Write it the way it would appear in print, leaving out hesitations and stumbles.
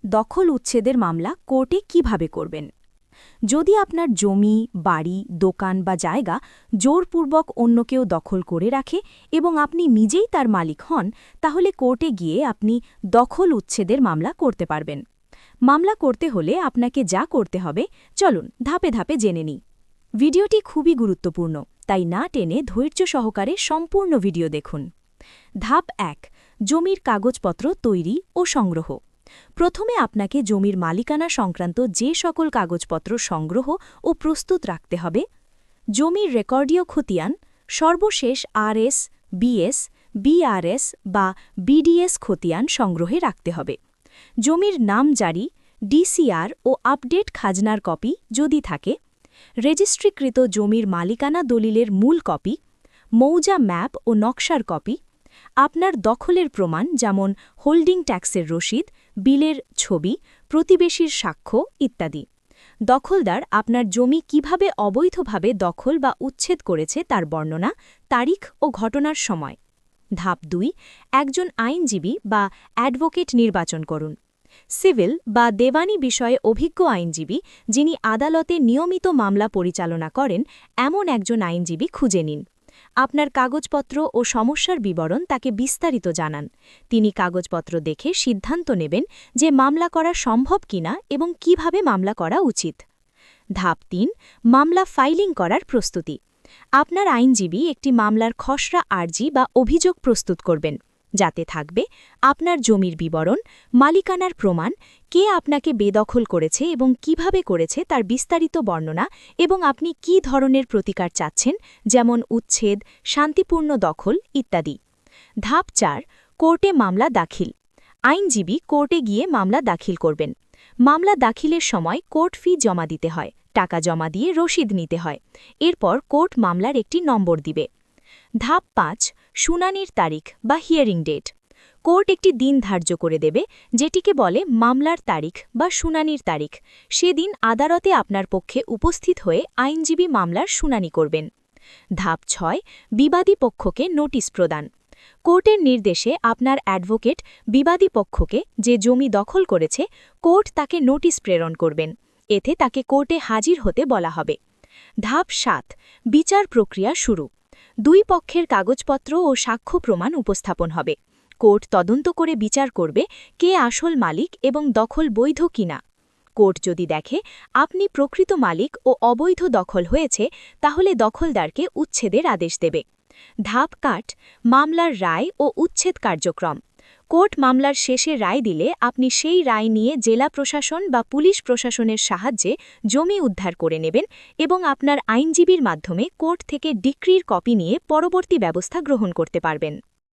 দখল উচ্ছেদের মামলা কোর্টে কিভাবে করবেন? যদি আপনার জমি, বাড়ি, দোকান বা জায়গা জোরপূর্বক অন্য কেউ দখল করে রাখে এবং আপনি নিজেই তার মালিক হন, তাহলে কোর্টে গিয়ে আপনি দখল উচ্ছেদের মামলা করতে পারবেন। মামলা করতে হলে আপনাকে যা করতে হবে, চলুন ধাপে ধাপে জেনে নিই। ভিডিওটি খুবই গুরুত্বপূর্ণ, তাই না টেনে ধৈর্য সহকারে সম্পূর্ণ ভিডিও দেখুন। ধাপ ১, জমির কাগজপত্র তৈরি ও সংগ্রহ। প্রথমে আপনাকে জমির মালিকানা সংক্রান্ত যে সকল কাগজপত্র সংগ্রহ ও প্রস্তুত রাখতে হবে: জমির রেকর্ডীয় খতিয়ান, সর্বশেষ আরএস, বিএস, বিআরএস বা বিডিএস খতিয়ান সংগ্রহে রাখতে হবে। জমির নামজারি, ডিসিআর ও আপডেট খাজনার কপি যদি থাকে, রেজিস্ট্রিকৃত জমির মালিকানা দলিলের মূল কপি, মৌজা ম্যাপ ও নকশার কপি, আপনার দখলের প্রমাণ যেমন হোল্ডিং ট্যাক্সের রসিদ, বিলের ছবি, প্রতিবেশীর সাক্ষ্য ইত্যাদি। দখলদার আপনার জমি কিভাবে অবৈধভাবে দখল বা উচ্ছেদ করেছে তার বর্ণনা, তারিখ ও ঘটনার সময়। ধাপ ২, একজন আইনজীবী বা অ্যাডভোকেট নির্বাচন করুন। সিভিল বা দেওয়ানি বিষয়ে অভিজ্ঞ আইনজীবী, যিনি আদালতে নিয়মিত মামলা পরিচালনা করেন, এমন একজন আইনজীবী খুঁজে নিন। আপনার কাগজপত্র ও সমস্যার বিবরণ তাকে বিস্তারিত জানান। তিনি কাগজপত্র দেখে সিদ্ধান্ত নেবেন যে মামলা করা সম্ভব কিনা এবং কিভাবে মামলা করা উচিত। ধাপ ৩, মামলা ফাইলিং করার প্রস্তুতি। আপনার আইনজীবী একটি মামলার খসড়া আর্জি বা অভিযোগ প্রস্তুত করবেন, যাতে থাকবে আপনার জমির বিবরণ, মালিকানার প্রমাণ, কে আপনাকে বেদখল করেছে এবং কিভাবে করেছে তার বিস্তারিত বর্ণনা, এবং আপনি কী ধরনের প্রতিকার চাচ্ছেন, যেমন উচ্ছেদ, শান্তিপূর্ণ দখল ইত্যাদি। ধাপ ৪, কোর্টে মামলা দাখিল। আইনজীবী কোর্টে গিয়ে মামলা দাখিল করবেন। মামলা দাখিলের সময় কোর্ট ফি জমা দিতে হয়, টাকা জমা দিয়ে রসিদ নিতে হয়। এরপর কোর্ট মামলার একটি নম্বর দিবে। ধাপ ৫, শুনানির তারিখ বা হিয়ারিং ডেট। কোর্ট একটি দিন ধার্য করে দেবে, যেটিকে বলে মামলার তারিখ বা শুনানির তারিখ। সেদিন আদালতে আপনার পক্ষে উপস্থিত হয়ে আইনজীবী মামলার শুনানি করবেন। ধাপ ৬, বিবাদী পক্ষকে নোটিশ প্রদান। কোর্টের নির্দেশে আপনার অ্যাডভোকেট বিবাদী পক্ষকে, যে জমি দখল করেছে, কোর্ট তাকে নোটিশ প্রেরণ করবেন। এতে তাকে কোর্টে হাজির হতে বলা হবে। ধাপ ৭, বিচার প্রক্রিয়া শুরু। দুই পক্ষের কাগজপত্র ও সাক্ষ্য প্রমাণ উপস্থাপন হবে। কোর্ট তদন্ত করে বিচার করবে কে আসল মালিক এবং দখল বৈধ কিনা। কোর্ট যদি দেখে আপনি প্রকৃত মালিক ও অবৈধ দখল হয়েছে, তাহলে দখলদারকে উচ্ছেদের আদেশ দেবে। ধাপ ৮, মামলার রায় ও উচ্ছেদ কার্যক্রম। কোর্ট মামলার শেষে রায় দিলে আপনি সেই রায় নিয়ে জেলা প্রশাসন বা পুলিশ প্রশাসনের সাহায্যে জমি উদ্ধার করে নেবেন এবং আপনার আইনজীবীর মাধ্যমে কোর্ট থেকে ডিক্রির কপি নিয়ে পরবর্তী ব্যবস্থা গ্রহণ করতে পারবেন।